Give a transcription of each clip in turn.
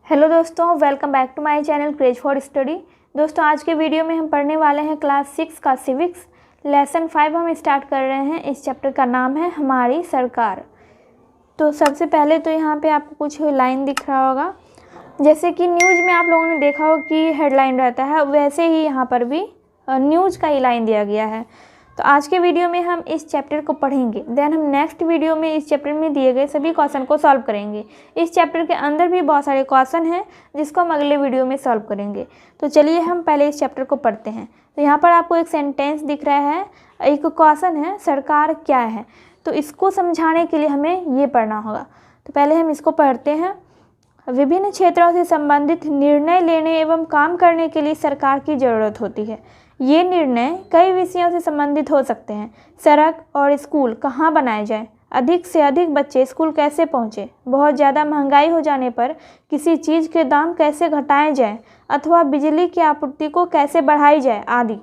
Hello दोस्तों, welcome back to my channel craze for study. दोस्तों, आज के वीडियो में हम पढ़ने वाले हैं क्लास 6 का सिविक्स लेसन 5 हम स्टार्ट कर रहे हैं। इस चैप्टर का नाम है हमारी सरकार। तो सबसे पहले तो यहाँ पे आपको कुछ लाइन दिख रहा होगा, जैसे कि न्यूज़ में आप लोगों ने देखा हो कि हेडलाइन रहता है, वैसे ही यहाँ पर भी न्यूज़ का ही लाइन दिया गया है। तो आज के वीडियो में हम इस चैप्टर को पढ़ेंगे, देन हम नेक्स्ट वीडियो में इस चैप्टर में दिए गए सभी क्वेश्चन को सॉल्व करेंगे। इस चैप्टर के अंदर भी बहुत सारे क्वेश्चन हैं जिसको हम अगले वीडियो में सॉल्व करेंगे। तो चलिए हम पहले इस चैप्टर को पढ़ते हैं। तो यहाँ पर आपको एक सेंटेंस दिख रहा है, एक क्वेश्चन है सरकार क्या है। तो इसको समझाने के लिए हमें ये पढ़ना होगा। तो पहले हम इसको पढ़ते हैं। विभिन्न क्षेत्रों से संबंधित निर्णय लेने एवं काम करने के लिए सरकार की ज़रूरत होती है। ये निर्णय कई विषयों से संबंधित हो सकते हैं। सड़क और स्कूल कहाँ बनाए जाएं, अधिक से अधिक बच्चे स्कूल कैसे पहुँचें, बहुत ज़्यादा महंगाई हो जाने पर किसी चीज़ के दाम कैसे घटाए जाएं, अथवा बिजली की आपूर्ति को कैसे बढ़ाई जाए आदि।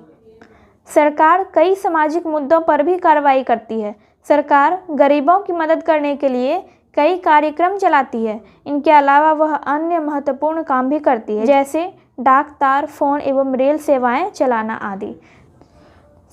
सरकार कई सामाजिक मुद्दों पर भी कार्रवाई करती है। सरकार गरीबों की मदद करने के लिए कई कार्यक्रम चलाती है। इनके अलावा वह अन्य महत्वपूर्ण काम भी करती है, जैसे डाक, तार, फोन एवं रेल सेवाएं चलाना आदि।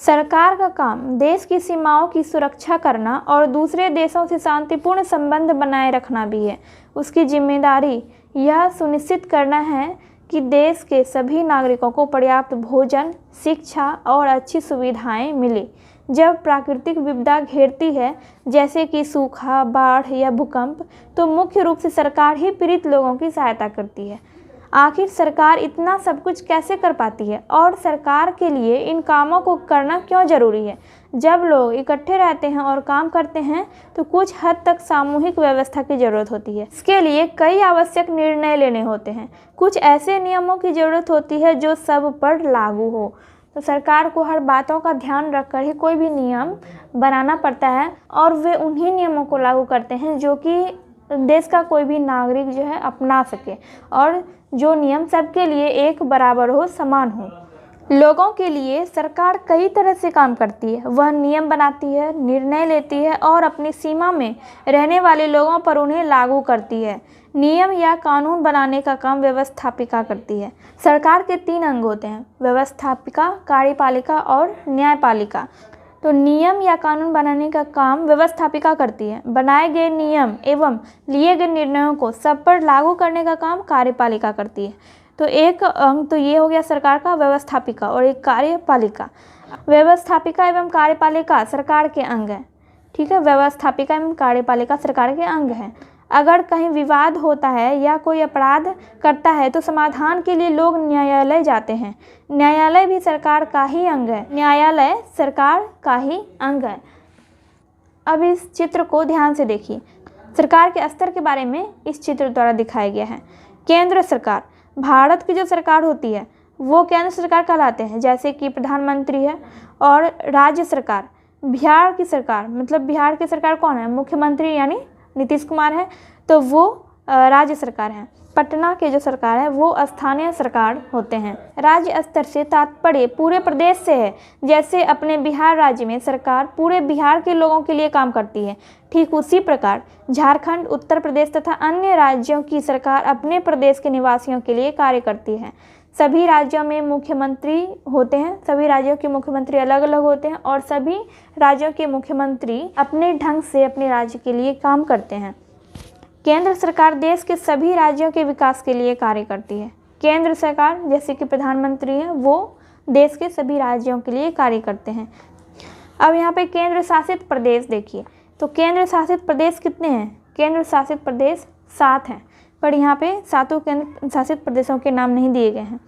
सरकार का काम देश की सीमाओं की सुरक्षा करना और दूसरे देशों से शांतिपूर्ण संबंध बनाए रखना भी है। उसकी जिम्मेदारी यह सुनिश्चित करना है कि देश के सभी नागरिकों को पर्याप्त भोजन, शिक्षा और अच्छी सुविधाएं मिले। जब प्राकृतिक विपदा घेरती है, जैसे कि सूखा, बाढ़ या भूकंप, तो मुख्य रूप से सरकार ही पीड़ित लोगों की सहायता करती है। आखिर सरकार इतना सब कुछ कैसे कर पाती है और सरकार के लिए इन कामों को करना क्यों ज़रूरी है? जब लोग इकट्ठे रहते हैं और काम करते हैं तो कुछ हद तक सामूहिक व्यवस्था की ज़रूरत होती है। इसके लिए कई आवश्यक निर्णय लेने होते हैं। कुछ ऐसे नियमों की ज़रूरत होती है जो सब पर लागू हो। तो सरकार को हर बातों का ध्यान रखकर ही कोई भी नियम बनाना पड़ता है और वे उन्हीं नियमों को लागू करते हैं जो कि देश का कोई भी नागरिक जो है अपना सके और जो नियम सबके लिए एक बराबर हो, समान हो। लोगों के लिए सरकार कई तरह से काम करती है। वह नियम बनाती है, निर्णय लेती है और अपनी सीमा में रहने वाले लोगों पर उन्हें लागू करती है। नियम या कानून बनाने का काम व्यवस्थापिका करती है। सरकार के 3 अंग होते हैं, व्यवस्थापिका, कार्यपालिका और न्यायपालिका। तो नियम या कानून बनाने का काम व्यवस्थापिका करती है। बनाए गए नियम एवं लिए गए निर्णयों को सब पर लागू करने का काम कार्यपालिका करती है। तो एक अंग तो ये हो गया सरकार का, व्यवस्थापिका, और एक कार्यपालिका। व्यवस्थापिका एवं कार्यपालिका सरकार के अंग हैं, ठीक है। व्यवस्थापिका एवं कार्यपालिका सरकार के अंग हैं। अगर कहीं विवाद होता है या कोई अपराध करता है तो समाधान के लिए लोग न्यायालय जाते हैं। न्यायालय भी सरकार का ही अंग है। न्यायालय सरकार का ही अंग है। अब इस चित्र को ध्यान से देखिए। सरकार के स्तर के बारे में इस चित्र द्वारा दिखाया गया है। केंद्र सरकार, भारत की जो सरकार होती है वो केंद्र सरकार कहलाते हैं, जैसे कि प्रधानमंत्री है। और राज्य सरकार, बिहार की सरकार, मतलब बिहार की सरकार कौन है? मुख्यमंत्री यानी नीतीश कुमार है, तो वो राज्य सरकार है। पटना के जो सरकार है वो स्थानीय सरकार होते हैं। राज्य स्तर से तात्पर्य पूरे प्रदेश से है। जैसे अपने बिहार राज्य में सरकार पूरे बिहार के लोगों के लिए काम करती है, ठीक उसी प्रकार झारखंड, उत्तर प्रदेश तथा अन्य राज्यों की सरकार अपने प्रदेश के निवासियों के लिए कार्य करती है। सभी राज्यों में मुख्यमंत्री होते हैं। सभी राज्यों के मुख्यमंत्री अलग अलग होते हैं और सभी राज्यों के मुख्यमंत्री अपने ढंग से अपने राज्य के लिए काम करते हैं। केंद्र सरकार देश के सभी राज्यों के विकास के लिए कार्य करती है। केंद्र सरकार, जैसे कि प्रधानमंत्री है, वो देश के सभी राज्यों के लिए कार्य करते हैं। अब यहाँ पे केंद्र शासित प्रदेश देखिए। तो केंद्र शासित प्रदेश कितने हैं? केंद्र शासित प्रदेश 7 हैं, पर यहाँ पे 7 केंद्र शासित प्रदेशों के नाम नहीं दिए गए हैं।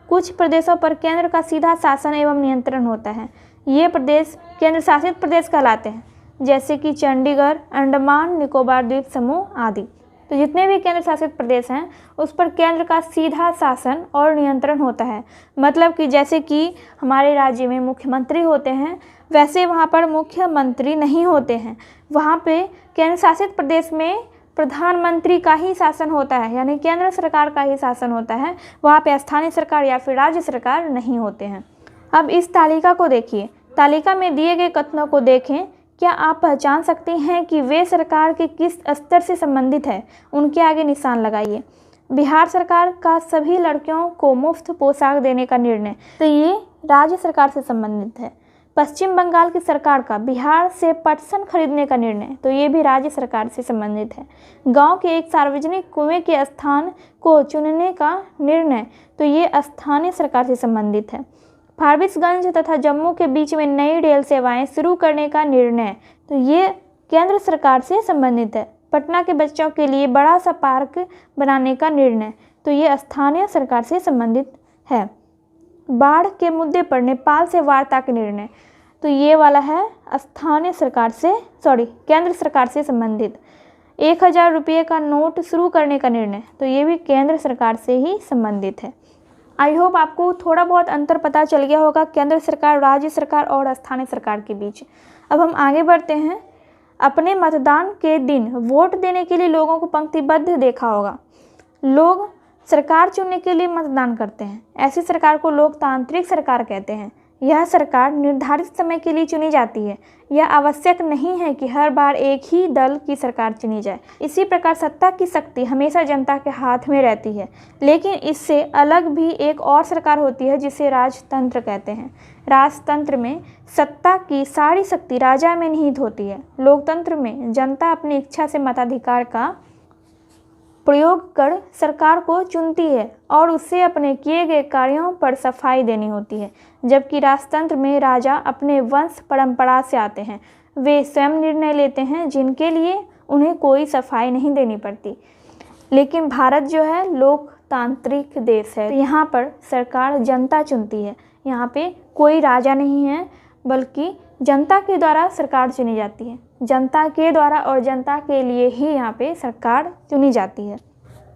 कुछ प्रदेशों पर केंद्र का सीधा शासन एवं नियंत्रण होता है। ये प्रदेश केंद्र शासित प्रदेश कहलाते हैं, जैसे कि चंडीगढ़, अंडमान निकोबार द्वीप समूह आदि। तो जितने भी केंद्र शासित प्रदेश हैं उस पर केंद्र का सीधा शासन और नियंत्रण होता है। मतलब कि जैसे कि हमारे राज्य में मुख्यमंत्री होते हैं, वैसे वहाँ पर मुख्यमंत्री नहीं होते हैं। वहाँ पे केंद्र शासित प्रदेश में प्रधानमंत्री का ही शासन होता है, यानी केंद्र सरकार का ही शासन होता है। वहाँ पे स्थानीय सरकार या फिर राज्य सरकार नहीं होते हैं। अब इस तालिका को देखिए। तालिका में दिए गए कथनों को देखें। क्या आप पहचान सकते हैं कि वे सरकार के किस स्तर से संबंधित है? उनके आगे निशान लगाइए। बिहार सरकार का सभी लड़कियों को मुफ्त पोशाक देने का निर्णय, तो ये राज्य सरकार से संबंधित है। पश्चिम बंगाल की सरकार का बिहार से पटसन खरीदने का निर्णय, तो ये भी राज्य सरकार से संबंधित है। गांव के एक सार्वजनिक कुएं के स्थान को चुनने का निर्णय, तो ये स्थानीय सरकार से संबंधित है। फारबिसगंज तथा जम्मू के बीच में नई रेल सेवाएं शुरू करने का निर्णय, तो ये केंद्र सरकार से संबंधित है। पटना के बच्चों के लिए बड़ा सा पार्क बनाने का निर्णय, तो ये स्थानीय सरकार से संबंधित है। बाढ़ के मुद्दे पर नेपाल से वार्ता के निर्णय, तो ये वाला है केंद्र सरकार से संबंधित। 1000 रुपये का नोट शुरू करने का निर्णय, तो ये भी केंद्र सरकार से ही संबंधित है। आई होप आपको थोड़ा बहुत अंतर पता चल गया होगा केंद्र सरकार, राज्य सरकार और स्थानीय सरकार के बीच। अब हम आगे बढ़ते हैं। अपने मतदान के दिन वोट देने के लिए लोगों को पंक्तिबद्ध देखा होगा। लोग सरकार चुनने के लिए मतदान करते हैं। ऐसी सरकार को लोकतांत्रिक सरकार कहते हैं। यह सरकार निर्धारित समय के लिए चुनी जाती है। यह आवश्यक नहीं है कि हर बार एक ही दल की सरकार चुनी जाए। इसी प्रकार सत्ता की शक्ति हमेशा जनता के हाथ में रहती है। लेकिन इससे अलग भी एक और सरकार होती है जिसे राजतंत्र कहते हैं। राजतंत्र में सत्ता की सारी शक्ति राजा में निहित होती है। लोकतंत्र में जनता अपनी इच्छा से मताधिकार का प्रयोग कर सरकार को चुनती है और उससे अपने किए गए कार्यों पर सफाई देनी होती है। जबकि राजतंत्र में राजा अपने वंश परंपरा से आते हैं। वे स्वयं निर्णय लेते हैं जिनके लिए उन्हें कोई सफाई नहीं देनी पड़ती। लेकिन भारत जो है लोकतांत्रिक देश है, तो यहाँ पर सरकार जनता चुनती है। यहाँ पे कोई राजा नहीं है, बल्कि जनता के द्वारा सरकार चुनी जाती है। जनता के द्वारा और जनता के लिए ही यहाँ पे सरकार चुनी जाती है।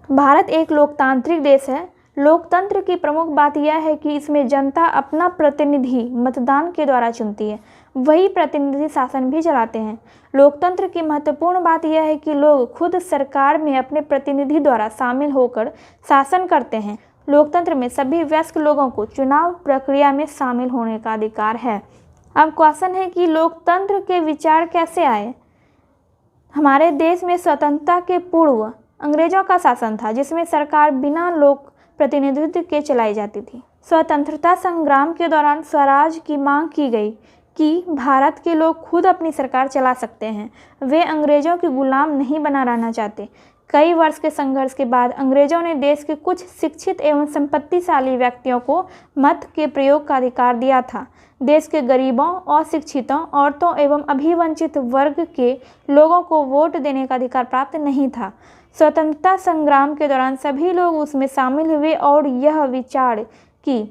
भारत एक लोकतांत्रिक देश है। लोकतंत्र की प्रमुख बात यह है कि इसमें जनता अपना प्रतिनिधि मतदान के द्वारा चुनती है। वही प्रतिनिधि शासन भी चलाते हैं। लोकतंत्र की महत्वपूर्ण बात यह है कि लोग खुद सरकार में अपने प्रतिनिधि द्वारा शामिल होकर शासन करते हैं। लोकतंत्र में सभी वयस्क लोगों को चुनाव प्रक्रिया में शामिल होने का अधिकार है। अब क्वेश्चन है कि लोकतंत्र के विचार कैसे आए। हमारे देश में स्वतंत्रता के पूर्व अंग्रेजों का शासन था, जिसमें सरकार बिना लोक प्रतिनिधित्व के चलाई जाती थी। स्वतंत्रता संग्राम के दौरान स्वराज की मांग की गई कि भारत के लोग खुद अपनी सरकार चला सकते हैं। वे अंग्रेजों के गुलाम नहीं बना रहना चाहते। कई वर्ष के संघर्ष के बाद अंग्रेजों ने देश के कुछ शिक्षित एवं संपत्तिशाली व्यक्तियों को मत के प्रयोग का अधिकार दिया था। देश के गरीबों, अशिक्षितों, औरतों एवं अभिवंचित वर्ग के लोगों को वोट देने का अधिकार प्राप्त नहीं था। स्वतंत्रता संग्राम के दौरान सभी लोग उसमें शामिल हुए और यह विचार कि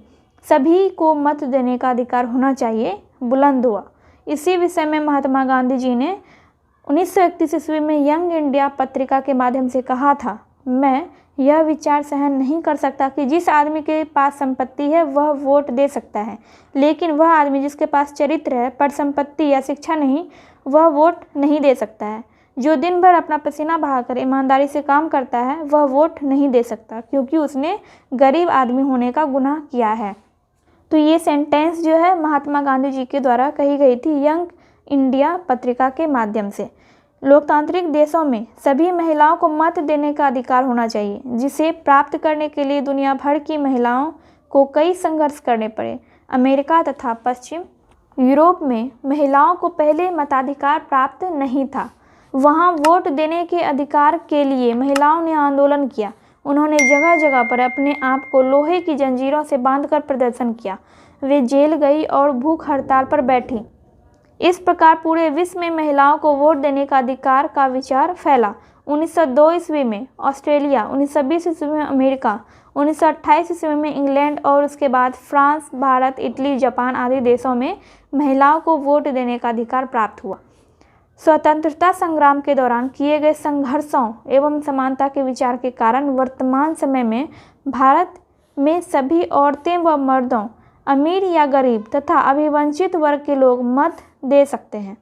सभी को मत देने का अधिकार होना चाहिए बुलंद हुआ। इसी विषय में महात्मा गांधी जी ने 1931 ईस्वी में यंग इंडिया पत्रिका के माध्यम से कहा था, मैं यह विचार सहन नहीं कर सकता कि जिस आदमी के पास संपत्ति है वह वोट दे सकता है, लेकिन वह आदमी जिसके पास चरित्र है पर संपत्ति या शिक्षा नहीं, वह वोट नहीं दे सकता है। जो दिन भर अपना पसीना बहाकर ईमानदारी से काम करता है वह वोट नहीं दे सकता, क्योंकि उसने गरीब आदमी होने का गुनाह किया है। तो ये सेंटेंस जो है महात्मा गांधी जी के द्वारा कही गई थी यंग इंडिया पत्रिका के माध्यम से। लोकतांत्रिक देशों में सभी महिलाओं को मत देने का अधिकार होना चाहिए, जिसे प्राप्त करने के लिए दुनिया भर की महिलाओं को कई संघर्ष करने पड़े। अमेरिका तथा पश्चिम यूरोप में महिलाओं को पहले मताधिकार प्राप्त नहीं था। वहां वोट देने के अधिकार के लिए महिलाओं ने आंदोलन किया। उन्होंने जगह जगह पर अपने आप को लोहे की जंजीरों से बांधकर प्रदर्शन किया। वे जेल गई और भूख हड़ताल पर बैठी। इस प्रकार पूरे विश्व में महिलाओं को वोट देने का अधिकार का विचार फैला। 1902 ईस्वी में ऑस्ट्रेलिया, 1920 ईस्वी में अमेरिका, 1928 ईस्वी में इंग्लैंड और उसके बाद फ्रांस, भारत, इटली, जापान आदि देशों में महिलाओं को वोट देने का अधिकार प्राप्त हुआ। स्वतंत्रता संग्राम के दौरान किए गए संघर्षों एवं समानता के विचार के कारण वर्तमान समय में भारत में सभी औरतें व मर्दों, अमीर या गरीब तथा अभिवंचित वर्ग के लोग मत दे सकते हैं।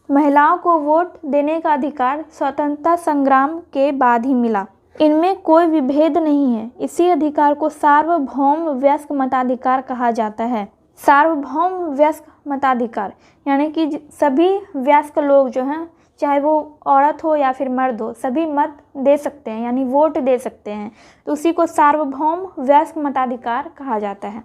महिलाओं को वोट देने का अधिकार स्वतंत्रता संग्राम के बाद ही मिला। इनमें कोई विभेद नहीं है। इसी अधिकार को सार्वभौम वयस्क मताधिकार कहा जाता है। सार्वभौम वयस्क मताधिकार यानी कि सभी वयस्क लोग जो हैं, चाहे वो औरत हो या फिर मर्द हो, सभी मत दे सकते हैं, यानी वोट दे सकते हैं। तो उसी को सार्वभौम वयस्क मताधिकार कहा जाता है।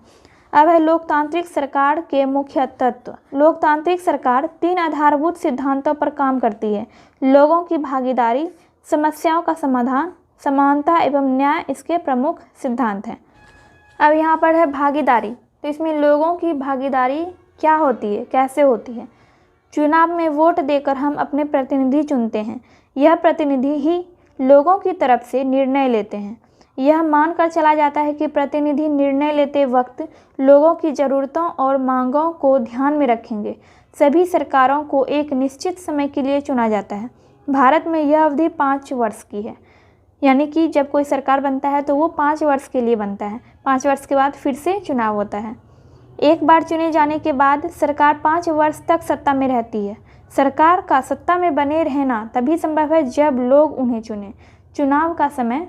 अब है लोकतांत्रिक सरकार के मुख्य तत्व। लोकतांत्रिक सरकार 3 आधारभूत सिद्धांतों पर काम करती है। लोगों की भागीदारी, समस्याओं का समाधान, समानता एवं न्याय इसके प्रमुख सिद्धांत हैं। अब यहाँ पर है भागीदारी। तो इसमें लोगों की भागीदारी क्या होती है, कैसे होती है? चुनाव में वोट देकर हम अपने प्रतिनिधि चुनते हैं। यह प्रतिनिधि ही लोगों की तरफ से निर्णय लेते हैं। यह मानकर चला जाता है कि प्रतिनिधि निर्णय लेते वक्त लोगों की ज़रूरतों और मांगों को ध्यान में रखेंगे। सभी सरकारों को एक निश्चित समय के लिए चुना जाता है। भारत में यह अवधि 5 वर्ष की है, यानी कि जब कोई सरकार बनता है तो वो 5 वर्ष के लिए बनता है। 5 वर्ष के बाद फिर से चुनाव होता है। एक बार चुने जाने के बाद सरकार 5 वर्ष तक सत्ता में रहती है। सरकार का सत्ता में बने रहना तभी संभव है जब लोग उन्हें चुनें। चुनाव का समय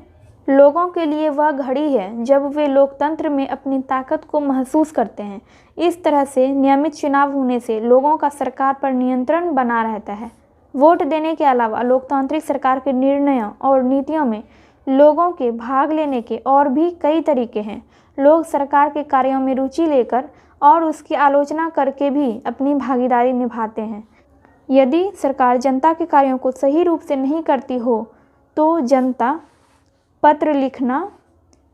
लोगों के लिए वह घड़ी है जब वे लोकतंत्र में अपनी ताकत को महसूस करते हैं। इस तरह से नियमित चुनाव होने से लोगों का सरकार पर नियंत्रण बना रहता है। वोट देने के अलावा लोकतांत्रिक सरकार के निर्णयों और नीतियों में लोगों के भाग लेने के और भी कई तरीके हैं। लोग सरकार के कार्यों में रुचि लेकर और उसकी आलोचना करके भी अपनी भागीदारी निभाते हैं। यदि सरकार जनता के कार्यों को सही रूप से नहीं करती हो तो जनता पत्र लिखना,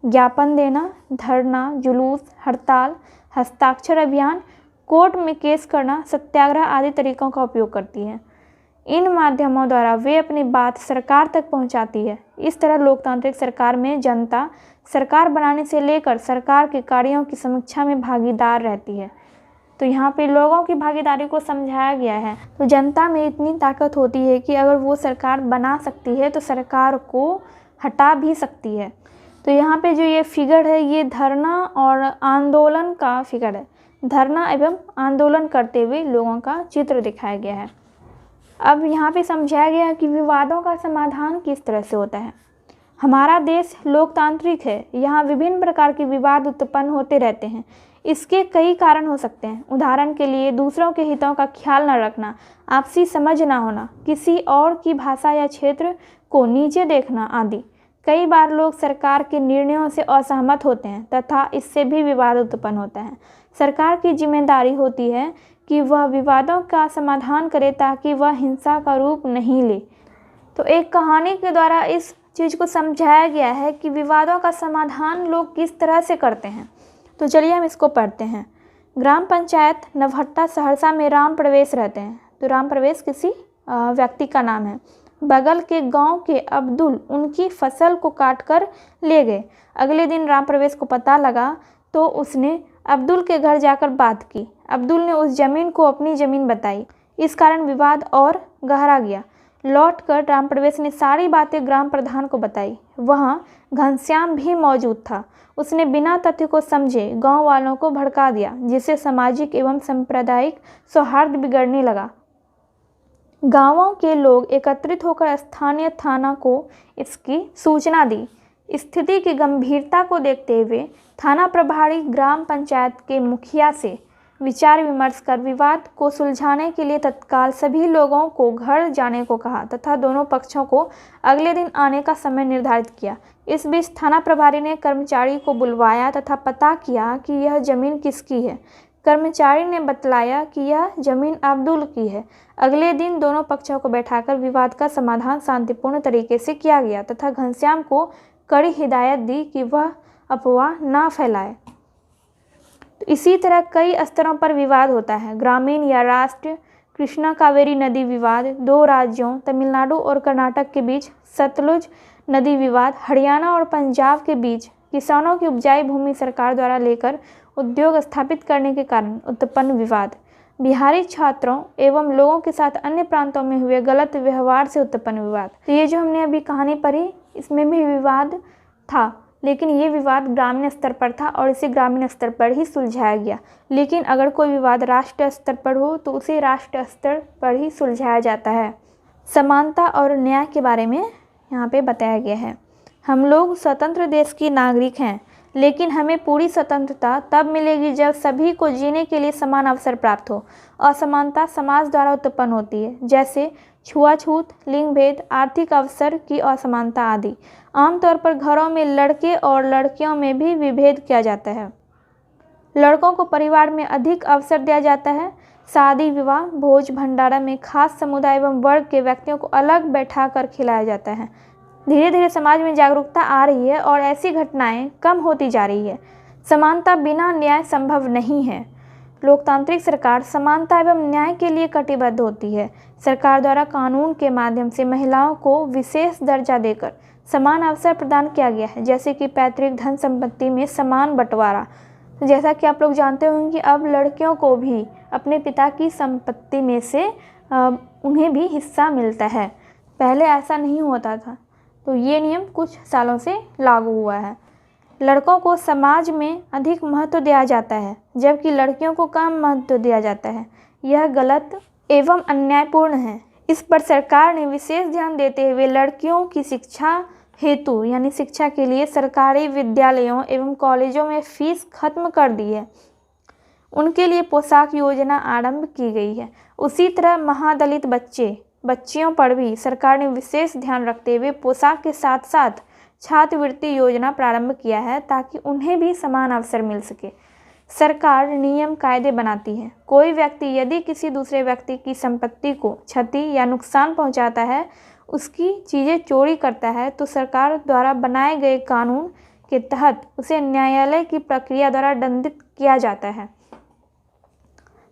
ज्ञापन देना, धरना, जुलूस, हड़ताल, हस्ताक्षर अभियान, कोर्ट में केस करना, सत्याग्रह आदि तरीकों का उपयोग करती है। इन माध्यमों द्वारा वे अपनी बात सरकार तक पहुंचाती है। इस तरह लोकतांत्रिक सरकार में जनता सरकार बनाने से लेकर सरकार के कार्यों की समीक्षा में भागीदार रहती है। तो यहाँ पे लोगों की भागीदारी को समझाया गया है। तो जनता में इतनी ताकत होती है कि अगर वो सरकार बना सकती है तो सरकार को हटा भी सकती है। तो यहाँ पे जो ये फिगर है ये धरना और आंदोलन का फिगर है। धरना एवं आंदोलन करते हुए लोगों का चित्र दिखाया गया है। अब यहाँ पे समझाया गया है कि विवादों का समाधान किस तरह से होता है। हमारा देश लोकतांत्रिक है। यहाँ विभिन्न प्रकार के विवाद उत्पन्न होते रहते हैं। इसके कई कारण हो सकते हैं। उदाहरण के लिए दूसरों के हितों का ख्याल न रखना, आपसी समझ न होना, किसी और की भाषा या क्षेत्र को नीचे देखना आदि। कई बार लोग सरकार के निर्णयों से असहमत होते हैं तथा इससे भी विवाद उत्पन्न होता है। सरकार की जिम्मेदारी होती है कि वह विवादों का समाधान करे ताकि वह हिंसा का रूप नहीं ले। तो एक कहानी के द्वारा इस चीज़ को समझाया गया है कि विवादों का समाधान लोग किस तरह से करते हैं। तो चलिए हम इसको पढ़ते हैं। ग्राम पंचायत नवहट्टा सहरसा में राम प्रवेश रहते हैं। तो राम प्रवेश किसी व्यक्ति का नाम है। बगल के गांव के अब्दुल उनकी फसल को काट कर ले गए। अगले दिन राम प्रवेश को पता लगा तो उसने अब्दुल के घर जाकर बात की। अब्दुल ने उस जमीन को अपनी ज़मीन बताई। इस कारण विवाद और गहरा गया। लौटकर राम प्रवेश ने सारी बातें ग्राम प्रधान को बताई। वहाँ घनश्याम भी मौजूद था। उसने बिना तथ्य को समझे गांव वालों को भड़का दिया, जिससे सामाजिक एवं सांप्रदायिक सौहार्द बिगड़ने लगा। गांवों के लोग एकत्रित होकर स्थानीय थाना को इसकी सूचना दी। स्थिति की गंभीरता को देखते हुए थाना प्रभारी ग्राम पंचायत के मुखिया से विचार विमर्श कर विवाद को सुलझाने के लिए तत्काल सभी लोगों को घर जाने को कहा तथा दोनों पक्षों को अगले दिन आने का समय निर्धारित किया। इस बीच थाना प्रभारी ने कर्मचारी को बुलवाया तथा पता किया कि यह जमीन किसकी है। कर्मचारी ने बतलाया कि यह जमीन अब्दुल की है। अगले दिन दोनों पक्षों को बैठाकर विवाद का समाधान शांतिपूर्ण तरीके से किया गया तथा घनश्याम को कड़ी हिदायत दी कि वह अफवाह न फैलाए। तो इसी तरह कई स्तरों पर विवाद होता है। ग्रामीण या राष्ट्रीय कृष्णा कावेरी नदी विवाद, 2 राज्यों तमिलनाडु और कर्नाटक के बीच सतलुज नदी विवाद, हरियाणा और पंजाब के बीच किसानों की उपजाऊ भूमि सरकार द्वारा लेकर उद्योग स्थापित करने के कारण उत्पन्न विवाद, बिहारी छात्रों एवं लोगों के साथ अन्य प्रांतों में हुए गलत व्यवहार से उत्पन्न विवाद। तो ये जो हमने अभी कहानी पढ़ी इसमें भी विवाद था, लेकिन ये विवाद ग्रामीण स्तर पर था और इसे ग्रामीण स्तर पर ही सुलझाया गया। लेकिन अगर कोई विवाद राष्ट्रीय स्तर पर हो तो उसे राष्ट्रीय स्तर पर ही सुलझाया जाता है। समानता और न्याय के बारे में यहाँ पे बताया गया है। हम लोग स्वतंत्र देश के नागरिक हैं, लेकिन हमें पूरी स्वतंत्रता तब मिलेगी जब सभी को जीने के लिए समान अवसर प्राप्त हो। असमानता समाज द्वारा उत्पन्न होती है, जैसे छुआछूत, लिंग भेद, आर्थिक अवसर की असमानता आदि। आमतौर पर घरों में लड़के और लड़कियों में भी विभेद किया जाता है। लड़कों को परिवार में अधिक अवसर दिया जाता है। शादी, विवाह, भोज भंडारा में खास समुदाय एवं वर्ग के व्यक्तियों को अलग बैठाकर खिलाया जाता है। धीरे धीरे समाज में जागरूकता आ रही है और ऐसी घटनाएं कम होती जा रही है। समानता बिना न्याय संभव नहीं है। लोकतांत्रिक सरकार समानता एवं न्याय के लिए कटिबद्ध होती है। सरकार द्वारा कानून के माध्यम से महिलाओं को विशेष दर्जा देकर समान अवसर प्रदान किया गया है, जैसे कि पैतृक धन संपत्ति में समान बंटवारा। जैसा कि आप लोग जानते होंगे कि अब लड़कियों को भी अपने पिता की संपत्ति में से उन्हें भी हिस्सा मिलता है। पहले ऐसा नहीं होता था, तो ये नियम कुछ सालों से लागू हुआ है। लड़कों को समाज में अधिक महत्व दिया जाता है, जबकि लड़कियों को कम महत्व दिया जाता है। यह गलत एवं अन्यायपूर्ण है। इस पर सरकार ने विशेष ध्यान देते हुए लड़कियों की शिक्षा हेतु यानी शिक्षा के लिए सरकारी विद्यालयों एवं कॉलेजों में फीस खत्म कर दी है। उनके लिए पोशाक योजना आरंभ की गई है। उसी तरह महादलित बच्चियों पर भी सरकार ने विशेष ध्यान रखते हुए पोशाक के साथ साथ छात्रवृत्ति योजना प्रारंभ किया है, ताकि उन्हें भी समान अवसर मिल सके। सरकार नियम कायदे बनाती है। कोई व्यक्ति यदि किसी दूसरे व्यक्ति की संपत्ति को क्षति या नुकसान पहुंचाता है, उसकी चीज़ें चोरी करता है, तो सरकार द्वारा बनाए गए कानून के तहत उसे न्यायालय की प्रक्रिया द्वारा दंडित किया जाता है।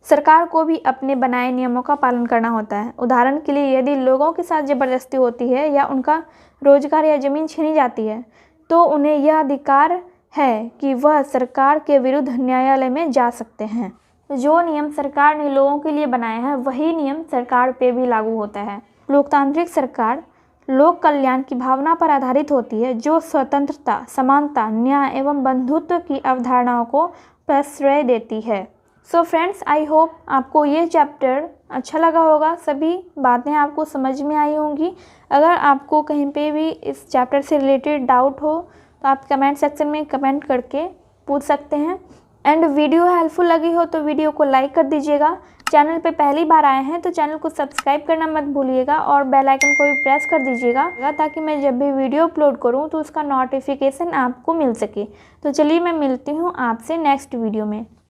सरकार को भी अपने बनाए नियमों का पालन करना होता है। उदाहरण के लिए, यदि लोगों के साथ जबरदस्ती होती है या उनका रोजगार या जमीन छीनी जाती है, तो उन्हें यह अधिकार है कि वह सरकार के विरुद्ध न्यायालय में जा सकते हैं। जो नियम सरकार ने लोगों के लिए बनाया है, वही नियम सरकार पे भी लागू होता है। लोकतांत्रिक सरकार लोक कल्याण की भावना पर आधारित होती है, जो स्वतंत्रता, समानता, न्याय एवं बंधुत्व की अवधारणाओं को प्रश्रय देती है। सो फ्रेंड्स, आई होप आपको ये चैप्टर अच्छा लगा होगा। सभी बातें आपको समझ में आई होंगी। अगर आपको कहीं पे भी इस चैप्टर से रिलेटेड डाउट हो तो आप कमेंट सेक्शन में कमेंट करके पूछ सकते हैं। एंड वीडियो हेल्पफुल लगी हो तो वीडियो को लाइक कर दीजिएगा। चैनल पे पहली बार आए हैं तो चैनल को सब्सक्राइब करना मत भूलिएगा और बेल आइकन को भी प्रेस कर दीजिएगा, ताकि मैं जब भी वीडियो अपलोड करूं तो उसका नोटिफिकेशन आपको मिल सके। तो चलिए, मैं मिलती हूं आपसे नेक्स्ट वीडियो में।